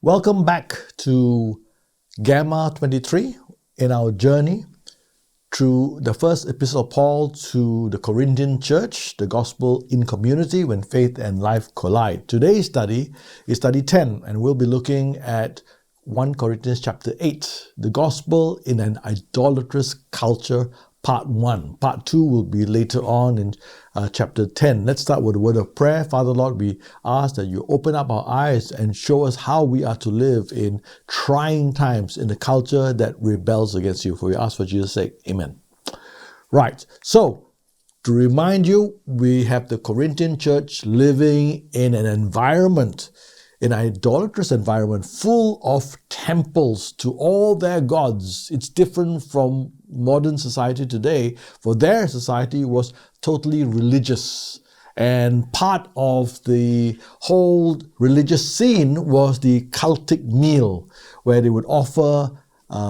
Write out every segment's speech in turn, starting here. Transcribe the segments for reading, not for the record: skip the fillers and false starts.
Welcome back to Gamma 23 in our journey through the first epistle of Paul to the Corinthian church, the gospel in community when faith and life collide. Today's study is study 10, and we'll be looking at 1 Corinthians chapter 8, the gospel in an idolatrous culture, part 1. Part 2 will be later on in chapter 10. Let's start with a word of prayer. Father Lord, we ask that you open up our eyes and show us how we are to live in trying times in a culture that rebels against you. For we ask for Jesus' sake. Amen. Right. So, to remind you, we have the Corinthian church living in an environment, an idolatrous environment full of temples to all their gods. It's different from modern society today, for their society was totally religious. And part of the whole religious scene was the cultic meal, where they would offer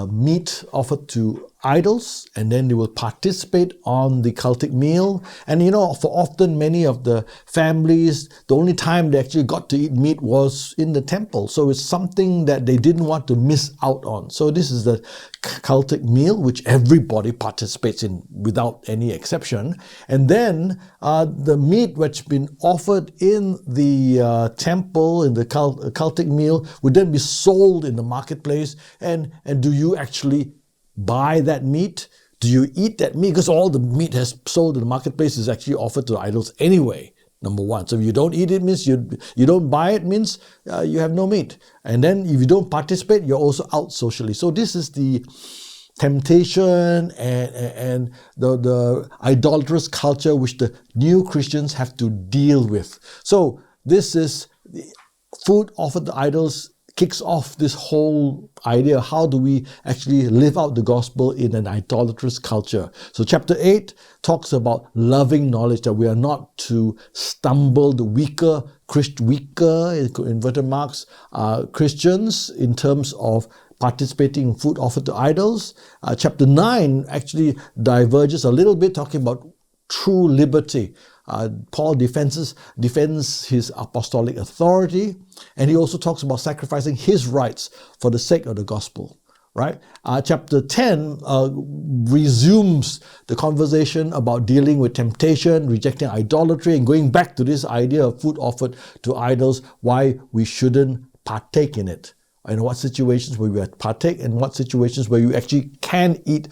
meat offered to idols, and then they will participate on the cultic meal. And for often many of the families, the only time they actually got to eat meat was in the temple. So it's something that they didn't want to miss out on. So this is the cultic meal, which everybody participates in without any exception. And then the meat which has been offered in the temple, in the cultic meal, would then be sold in the marketplace. And do you actually buy that meat? Do you eat that meat? Because all the meat has sold in the marketplace is actually offered to idols anyway, number one. So if you don't eat it, means you don't buy it, means you have no meat. And then if you don't participate, you're also out socially. So this is the temptation and the idolatrous culture which the new Christians have to deal with. So this is the food offered to idols kicks off this whole idea. How do we actually live out the gospel in an idolatrous culture? So chapter 8 talks about loving knowledge, that we are not to stumble the weaker, in inverted marks, Christians in terms of participating in food offered to idols. Chapter 9 actually diverges a little bit, talking about true liberty. Paul defends his apostolic authority, and he also talks about sacrificing his rights for the sake of the gospel. Right? Chapter 10 resumes the conversation about dealing with temptation, rejecting idolatry, and going back to this idea of food offered to idols, why we shouldn't partake in it. In what situations where we partake, and what situations where you actually can eat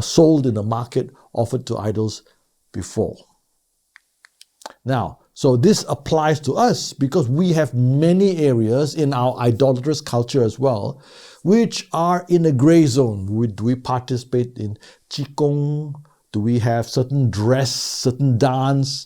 sold in the market offered to idols before. Now, so this applies to us because we have many areas in our idolatrous culture as well, which are in a gray zone. Do we participate in qigong? Do we have certain dress, certain dance,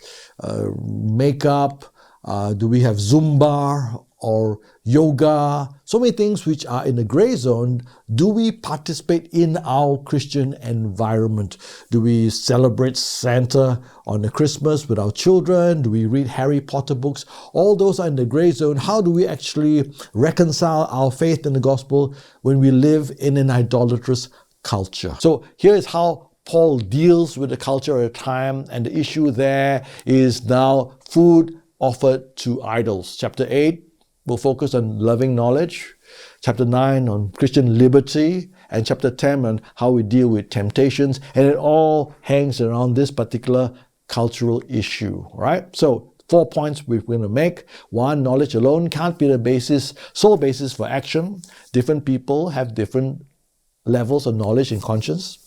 makeup? Do we have Zumba or yoga? So many things which are in the gray zone. Do we participate in our Christian environment? Do we celebrate Santa on the Christmas with our children? Do we read Harry Potter books? All those are in the gray zone. How do we actually reconcile our faith in the gospel when we live in an idolatrous culture? So here is how Paul deals with the culture at a time, and the issue there is now food offered to idols. Chapter 8 will focus on loving knowledge, chapter 9 on Christian liberty, and chapter 10 on how we deal with temptations, and it all hangs around this particular cultural issue, right? So 4 points we're going to make. 1, knowledge alone can't be the sole basis for action. Different people have different levels of knowledge and conscience.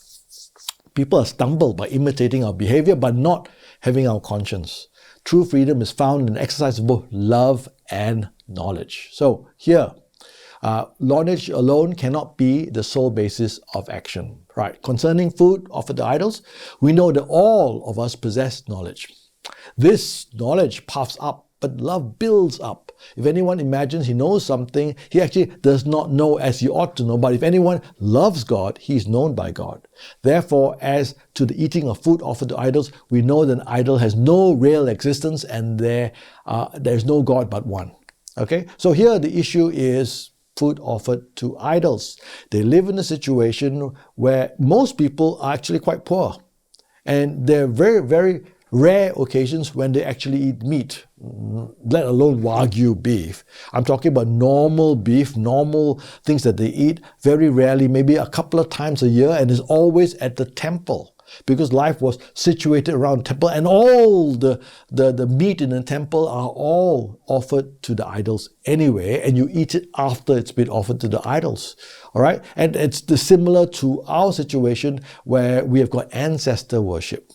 People are stumbled by imitating our behavior, but not having our conscience. True freedom is found in the exercise of both love and knowledge. So here, knowledge alone cannot be the sole basis of action. Right? Concerning food offered to idols, we know that all of us possess knowledge. This knowledge puffs up, but love builds up. If anyone imagines he knows something, he actually does not know as he ought to know. But if anyone loves God, he is known by God. Therefore, as to the eating of food offered to idols, we know that an idol has no real existence, and there is no God but one. Okay? So here the issue is food offered to idols. They live in a situation where most people are actually quite poor. And they're very, very rare occasions when they actually eat meat, let alone Wagyu beef. I'm talking about normal beef, normal things that they eat, very rarely, maybe a couple of times a year, and is always at the temple, because life was situated around the temple, and all the meat in the temple are all offered to the idols anyway, and you eat it after it's been offered to the idols. All right? And it's similar to our situation where we have got ancestor worship.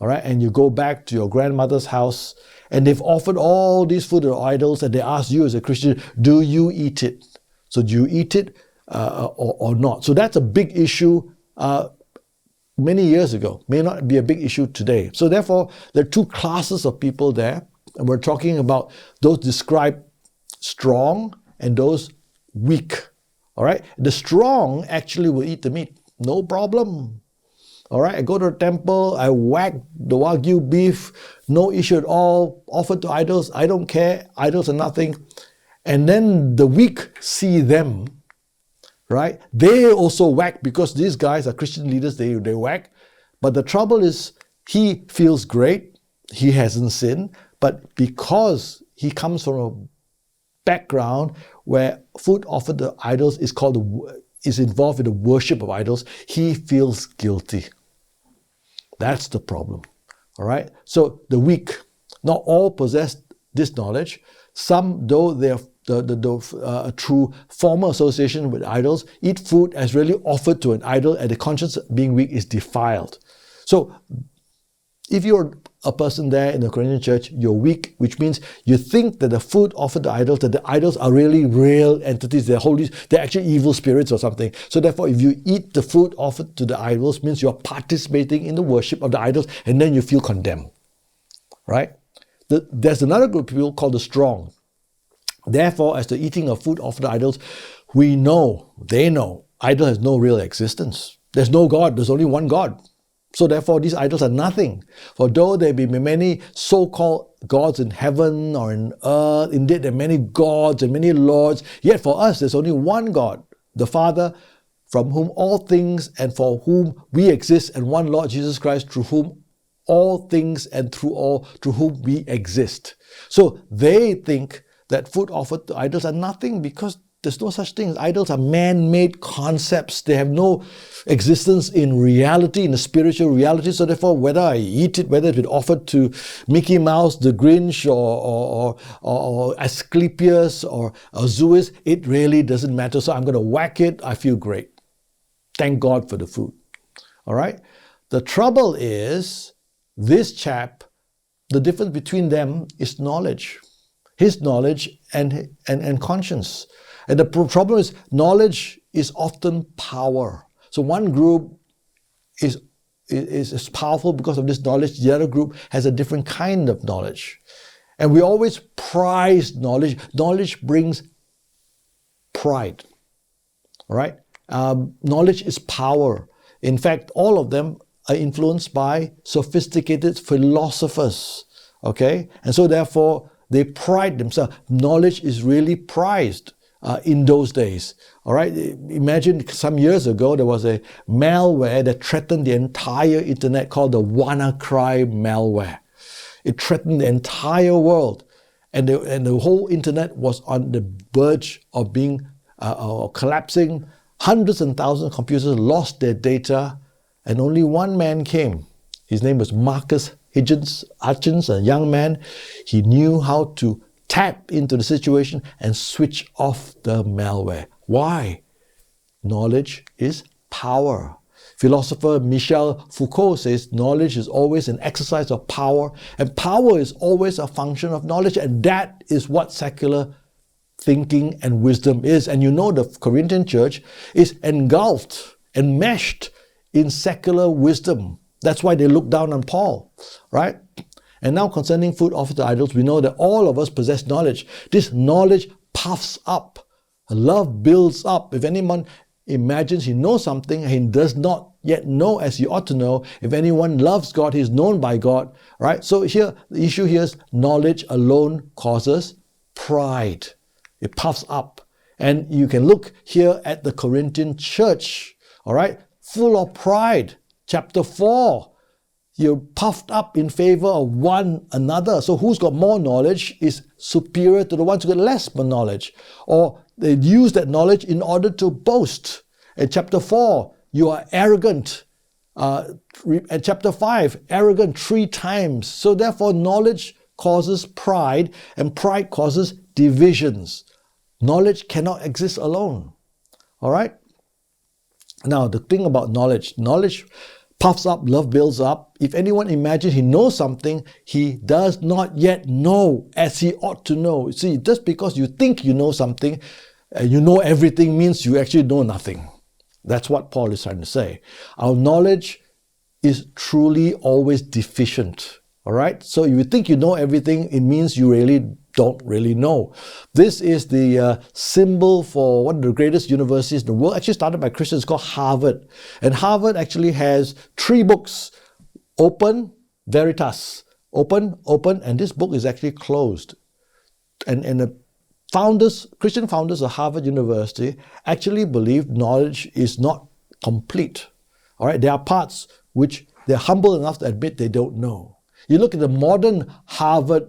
All right, and you go back to your grandmother's house and they've offered all these food to idols, and they ask you as a Christian, do you eat it? So do you eat it or not? So that's a big issue many years ago, may not be a big issue today. So therefore, there are two classes of people there, and we're talking about those described strong and those weak. All right, the strong actually will eat the meat, no problem. All right, I go to the temple, I whack the Wagyu beef, no issue at all, offered to idols, I don't care, idols are nothing. And then the weak see them, right? They also whack, because these guys are Christian leaders, they whack. But the trouble is, he feels great, he hasn't sinned, but because he comes from a background where food offered to idols is involved in the worship of idols, he feels guilty. That's the problem. All right? So the weak, not all possess this knowledge. Some, though they are through former association with idols, eat food as really offered to an idol, and the conscience being weak is defiled. So if you're a person there in the Corinthian church, you're weak, which means you think that the food offered to idols, that the idols are really real entities, they're holy, they're actually evil spirits or something. So therefore, if you eat the food offered to the idols, means you're participating in the worship of the idols, and then you feel condemned, right? There's another group of people called the strong. Therefore, as the eating of food offered to idols, they know, idol has no real existence. There's no God, there's only one God. So therefore, these idols are nothing. For though there be many so-called gods in heaven or in earth, indeed there are many gods and many lords, yet for us there's only one God, the Father, from whom all things and for whom we exist, and one Lord Jesus Christ, through whom all things and through whom we exist. So they think that food offered to idols are nothing, because there's no such thing. Idols are man-made concepts. They have no existence in reality, in the spiritual reality. So therefore, whether I eat it, whether it's been offered to Mickey Mouse, the Grinch, or Asclepius, or Zeus, it really doesn't matter. So I'm going to whack it. I feel great. Thank God for the food. All right? The trouble is, this chap, the difference between them is knowledge. His knowledge and conscience. And the problem is, knowledge is often power. So one group is powerful because of this knowledge. The other group has a different kind of knowledge. And we always prize knowledge. Knowledge brings pride. All right? Knowledge is power. In fact, all of them are influenced by sophisticated philosophers. Okay? And so therefore, they pride themselves. Knowledge is really prized in those days. All right? Imagine some years ago, there was a malware that threatened the entire internet called the WannaCry malware. It threatened the entire world. And the whole internet was on the verge of being collapsing. Hundreds and thousands of computers lost their data, and only one man came. His name was Marcus Hutchins, a young man. He knew how to tap into the situation and switch off the malware. Why? Knowledge is power. Philosopher Michel Foucault says knowledge is always an exercise of power, and power is always a function of knowledge, and that is what secular thinking and wisdom is. And you know, the Corinthian church is engulfed, enmeshed in secular wisdom. That's why they look down on Paul, right? And now concerning food offered to idols, we know that all of us possess knowledge. This knowledge puffs up. Love builds up. If anyone imagines he knows something and he does not yet know as he ought to know, if anyone loves God, he is known by God, right? So here, the issue here is knowledge alone causes pride. It puffs up. And you can look here at the Corinthian church, all right? Full of pride. Chapter 4. you're puffed up in favor of one another. So who's got more knowledge is superior to the ones who got less knowledge. Or they use that knowledge in order to boast. In chapter 4, you are arrogant. At chapter 5, arrogant 3 times. So therefore, knowledge causes pride, and pride causes divisions. Knowledge cannot exist alone. All right? Now, the thing about knowledge puffs up, love builds up. If anyone imagines he knows something, he does not yet know as he ought to know. See, just because you think you know something, you know everything, means you actually know nothing. That's what Paul is trying to say. Our knowledge is truly always deficient. All right? So if you think you know everything, it means you really don't really know. This is the symbol for one of the greatest universities in the world, actually started by Christians, called Harvard. And Harvard actually has 3 books: Open, Veritas. Open, and this book is actually closed. And the Christian founders of Harvard University actually believe knowledge is not complete. All right, there are parts which they're humble enough to admit they don't know. You look at the modern Harvard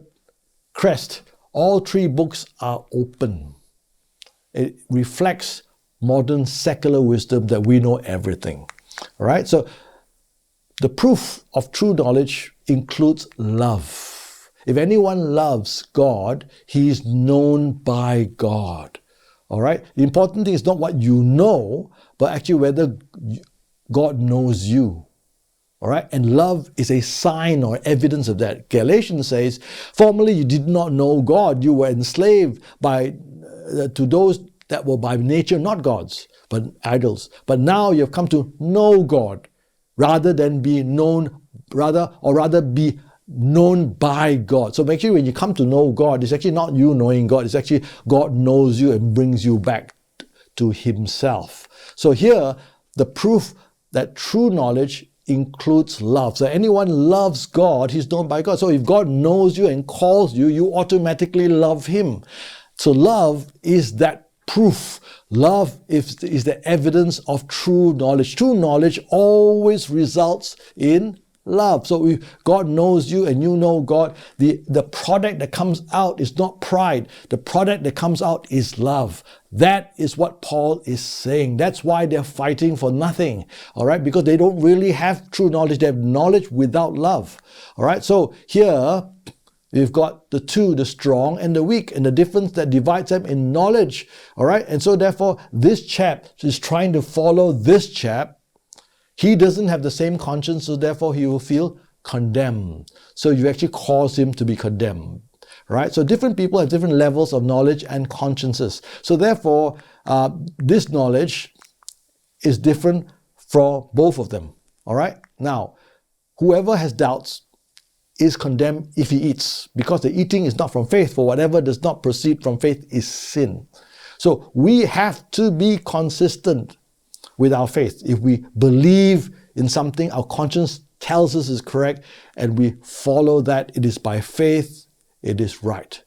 crest, all 3 books are open. It reflects modern secular wisdom that we know everything. All right, so the proof of true knowledge includes love. If anyone loves God, he is known by God. All right? The important thing is not what you know, but actually whether God knows you. All right? And love is a sign or evidence of that. Galatians says, formerly you did not know God. You were enslaved to those that were by nature not gods, but idols. But now you have come to know God rather than be known, rather be known by God. So actually when you come to know God, it's actually not you knowing God, it's actually God knows you and brings you back to himself. So here, the proof that true knowledge includes love. So anyone loves God, he's known by God. So if God knows you and calls you, you automatically love him. So love is that proof. Love is the evidence of true knowledge. True knowledge always results in love. So if God knows you and you know God, the product that comes out is not pride. The product that comes out is love. That is what Paul is saying. That's why they're fighting for nothing. All right? Because they don't really have true knowledge. They have knowledge without love. All right? So here we've got the 2, the strong and the weak, and the difference that divides them in knowledge. All right? And so therefore this chap is trying to follow this chap. He doesn't have the same conscience, so therefore he will feel condemned. So you actually cause him to be condemned. Right? So different people have different levels of knowledge and consciences. So therefore, this knowledge is different for both of them. All right? Now, whoever has doubts is condemned if he eats, because the eating is not from faith, for whatever does not proceed from faith is sin. So we have to be consistent with our faith. If we believe in something, our conscience tells us is correct, and we follow that, it is by faith, it is right.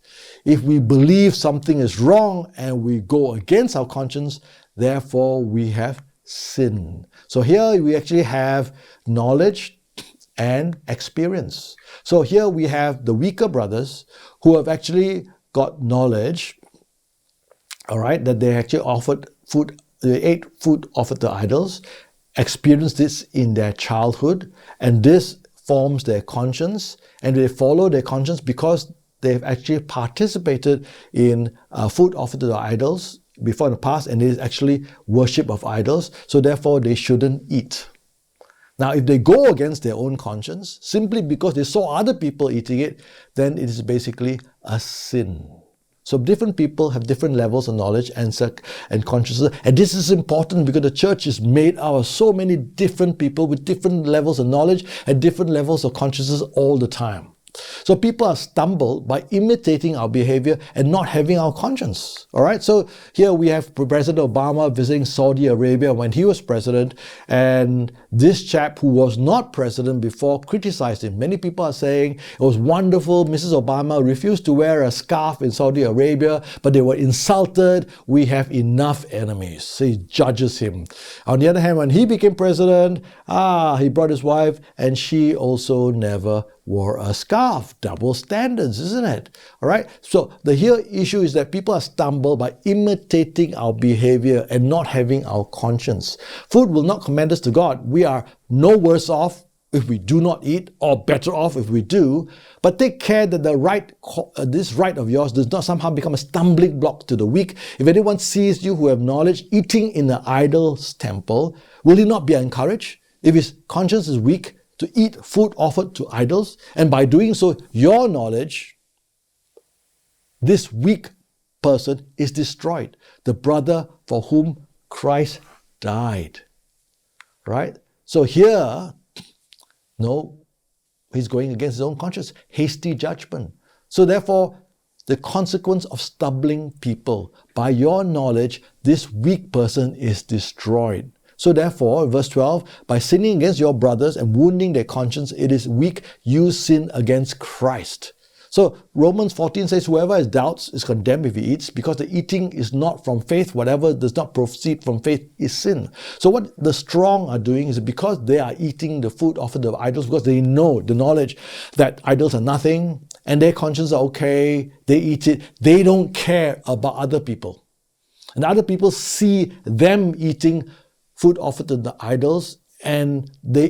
If we believe something is wrong and we go against our conscience, therefore we have sinned. So here we actually have knowledge and experience. So here we have the weaker brothers who have actually got knowledge, all right, that they actually offered food. They ate food offered to idols, experienced this in their childhood, and this forms their conscience, and they follow their conscience because they've actually participated in food offered to the idols before in the past, and it is actually worship of idols, so therefore they shouldn't eat. Now, if they go against their own conscience, simply because they saw other people eating it, then it is basically a sin. So different people have different levels of knowledge and consciousness. And this is important because the church is made out of so many different people with different levels of knowledge and different levels of consciousness all the time. So people are stumbled by imitating our behavior and not having our conscience. All right. So here we have President Obama visiting Saudi Arabia when he was president, and this chap who was not president before criticized him. Many people are saying it was wonderful. Mrs. Obama refused to wear a scarf in Saudi Arabia, but they were insulted. We have enough enemies. So he judges him. On the other hand, when he became president, he brought his wife, and she also never wore a scarf. Double standards, isn't it? All right. So the here issue is that people are stumbled by imitating our behavior and not having our conscience. Food will not commend us to God. We are no worse off if we do not eat, or better off if we do. But take care that this right of yours does not somehow become a stumbling block to the weak. If anyone sees you who have knowledge eating in the idol's temple, will he not be encouraged? If his conscience is weak, to eat food offered to idols, and by doing so, your knowledge, this weak person is destroyed. The brother for whom Christ died. Right? So here, he's going against his own conscience. Hasty judgment. So therefore, the consequence of stumbling people, by your knowledge, this weak person is destroyed. So therefore, verse 12, by sinning against your brothers and wounding their conscience, it is weak, you sin against Christ. So Romans 14 says, whoever has doubts is condemned if he eats, because the eating is not from faith. Whatever does not proceed from faith is sin. So what the strong are doing is because they are eating the food offered to idols, because they know the knowledge that idols are nothing and their conscience are okay, they eat it, they don't care about other people. And other people see them eating food offered to the idols, and they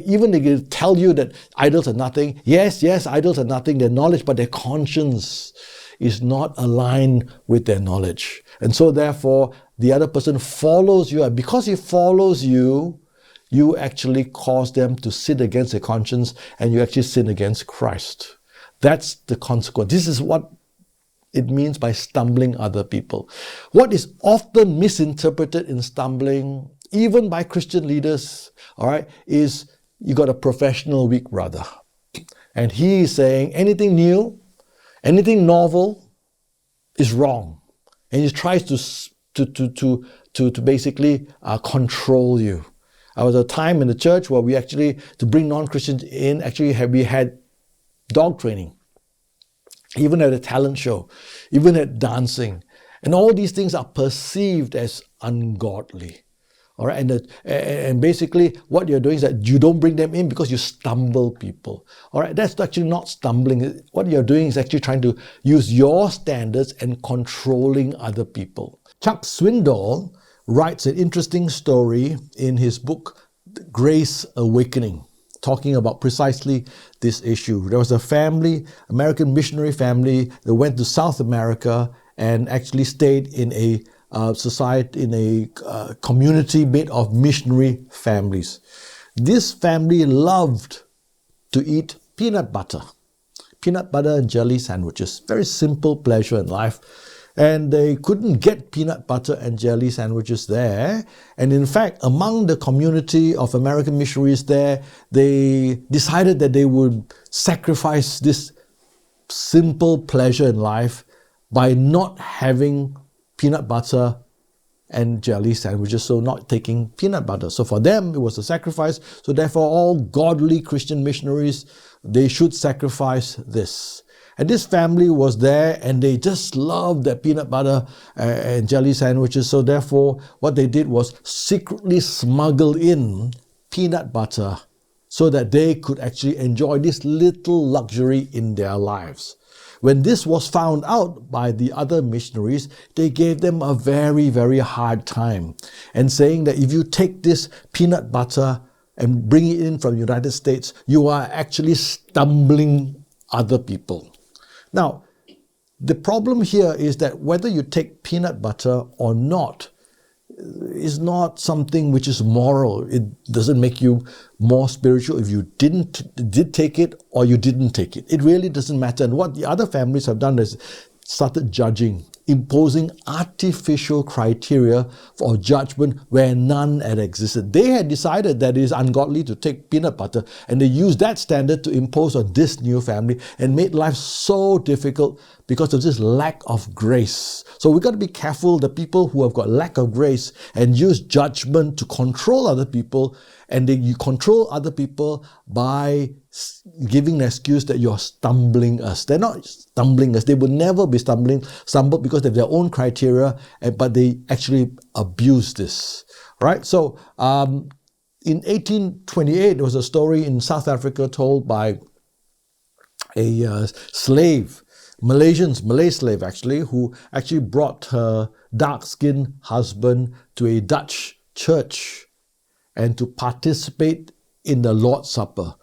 tell you that idols are nothing. Yes, idols are nothing, their knowledge, but their conscience is not aligned with their knowledge. And so therefore, the other person follows you, and because he follows you, you actually cause them to sin against their conscience, and you actually sin against Christ. That's the consequence. This is what it means by stumbling other people. What is often misinterpreted in stumbling, even by Christian leaders, all right, is you got a professional weak brother. And he is saying anything new, anything novel is wrong. And he tries to basically control you. There was a time in the church where we actually, to bring non-Christians in, we had dog training. Even at a talent show, even at dancing. And all these things are perceived as ungodly. All right, and basically what you're doing is that you don't bring them in because you stumble people. All right, that's actually not stumbling. What you're doing is actually trying to use your standards and controlling other people. Chuck Swindoll writes an interesting story in his book, Grace Awakening, talking about precisely this issue. There was a family, American missionary family, that went to South America and actually stayed in a society, in a community made of missionary families. This family loved to eat peanut butter and jelly sandwiches. Very simple pleasure in life. And they couldn't get peanut butter and jelly sandwiches there. And in fact, among the community of American missionaries there, they decided that they would sacrifice this simple pleasure in life by not having peanut butter and jelly sandwiches, so not taking peanut butter. So for them, it was a sacrifice. So therefore, all godly Christian missionaries, they should sacrifice this. And this family was there, and they just loved their peanut butter and jelly sandwiches. So therefore, what they did was secretly smuggle in peanut butter so that they could actually enjoy this little luxury in their lives. When this was found out by the other missionaries, they gave them a very, very hard time, and saying that if you take this peanut butter and bring it in from the United States, you are actually stumbling other people. Now, the problem here is that whether you take peanut butter or not is not something which is moral. It doesn't make you more spiritual if you did take it or you didn't take it. It really doesn't matter. And what the other families have done is started judging imposing artificial criteria for judgment where none had existed. They had decided that it is ungodly to take peanut butter, and they used that standard to impose on this new family and made life so difficult because of this lack of grace. So we've got to be careful, the people who have got lack of grace and use judgment to control other people, and you control other people by giving an excuse that you're stumbling us. They're not stumbling us. They will never be stumbled because they have their own criteria, but they actually abuse this. Right? So in 1828, there was a story in South Africa told by a slave, Malay slave actually, who actually brought her dark-skinned husband to a Dutch church and to participate in the Lord's Supper.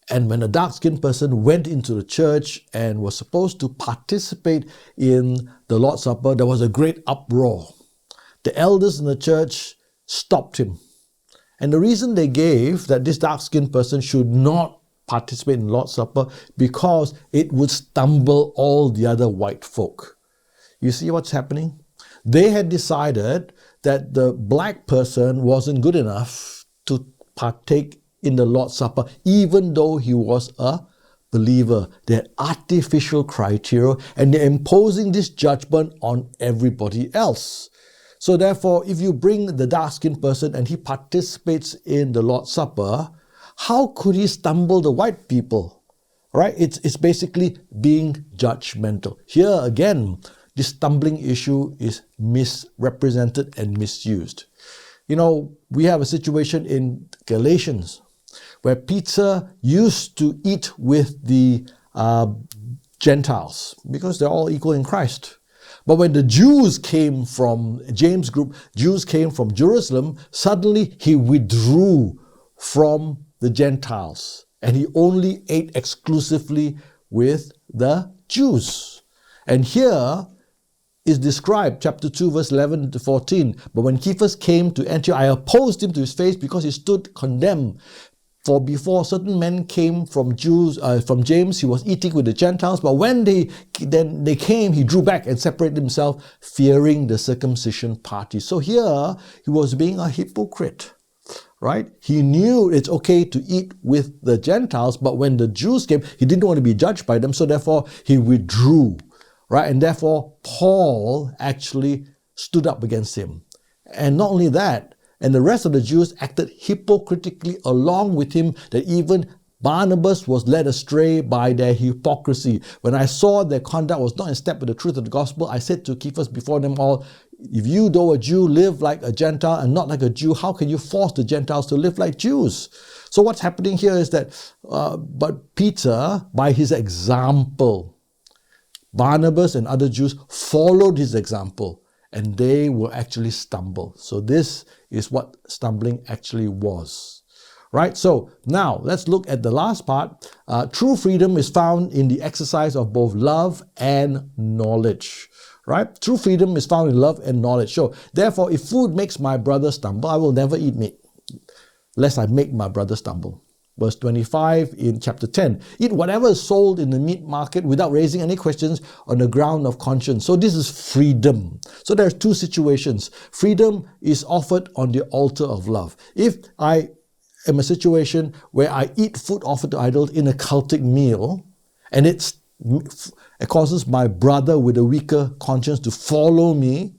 And when a dark-skinned person went into the church and was supposed to participate in the Lord's Supper, there was a great uproar. The elders in the church stopped him. And the reason they gave that this dark-skinned person should not participate in the Lord's Supper, because it would stumble all the other white folk. You see what's happening? They had decided that the black person wasn't good enough to partake in the Lord's Supper, even though he was a believer. They had artificial criteria, and they're imposing this judgment on everybody else. So therefore, if you bring the dark-skinned person and he participates in the Lord's Supper, how could he stumble the white people? Right? It's basically being judgmental. Here again, this stumbling issue is misrepresented and misused. You know, we have a situation in Galatians where Peter used to eat with the Gentiles because they're all equal in Christ. But when the Jews came from James' group, Jews came from Jerusalem, suddenly he withdrew from the Gentiles and he only ate exclusively with the Jews. And here is described, chapter 2, verse 11 to 14. But when Cephas came to Antioch, I opposed him to his face because he stood condemned. For before certain men came from James, he was eating with the Gentiles. But when they came, he drew back and separated himself, fearing the circumcision party. So here, he was being a hypocrite. Right? He knew it's okay to eat with the Gentiles, but when the Jews came, he didn't want to be judged by them, so therefore he withdrew. Right? And therefore, Paul actually stood up against him. And not only that, and the rest of the Jews acted hypocritically along with him, that even Barnabas was led astray by their hypocrisy. When I saw their conduct was not in step with the truth of the gospel, I said to Cephas before them all, if you, though a Jew, live like a Gentile and not like a Jew, how can you force the Gentiles to live like Jews? So what's happening here is that, but Peter, by his example, Barnabas and other Jews followed his example, and they will actually stumble. So this is what stumbling actually was. Right? So now let's look at the last part. True freedom is found in the exercise of both love and knowledge. Right? True freedom is found in love and knowledge. So therefore, if food makes my brother stumble, I will never eat meat, lest I make my brother stumble. Verse 25 in chapter 10. Eat whatever is sold in the meat market without raising any questions on the ground of conscience. So this is freedom. So there's two situations. Freedom is offered on the altar of love. If I am a situation where I eat food offered to idols in a cultic meal, and it causes my brother with a weaker conscience to follow me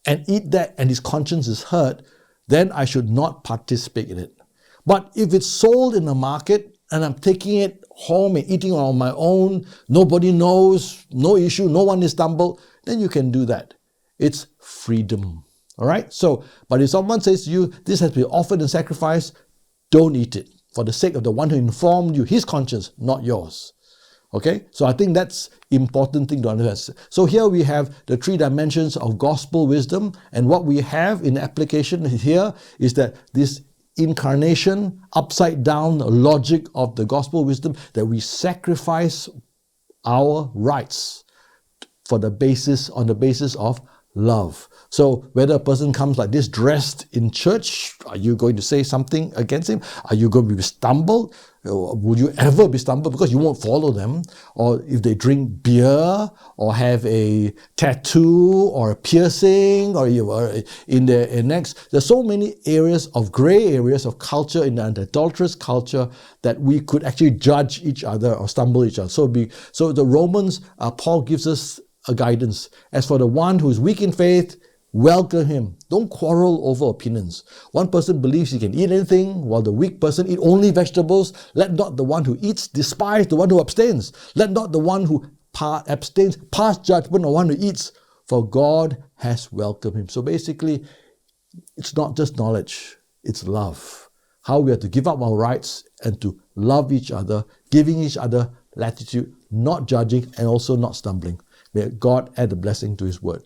and eat that, and his conscience is hurt, then I should not participate in it. But if it's sold in the market and I'm taking it home and eating on my own, nobody knows, no issue, no one is stumbled, then you can do that. It's freedom. All right? So, but if someone says to you, this has been offered and sacrificed, don't eat it for the sake of the one who informed you, his conscience, not yours. Okay? So I think that's important thing to understand. So here we have the three dimensions of gospel wisdom, and what we have in application here is that this incarnation, upside down logic of the gospel wisdom, that we sacrifice our rights on the basis of love. So whether a person comes like this dressed in church, are you going to say something against him? Are you going to be stumbled? Would you ever be stumbled because you won't follow them? Or if they drink beer or have a tattoo or a piercing or in their necks, there's so many areas of gray areas of culture in an adulterous culture that we could actually judge each other or stumble each other. So the Romans, Paul gives us a guidance. As for the one who is weak in faith, welcome him. Don't quarrel over opinions. One person believes he can eat anything, while the weak person eat only vegetables. Let not the one who eats despise the one who abstains. Let not the one who abstains pass judgment on one who eats, for God has welcomed him. So basically, it's not just knowledge, it's love. How we have to give up our rights and to love each other, giving each other latitude, not judging and also not stumbling. May God add a blessing to his word.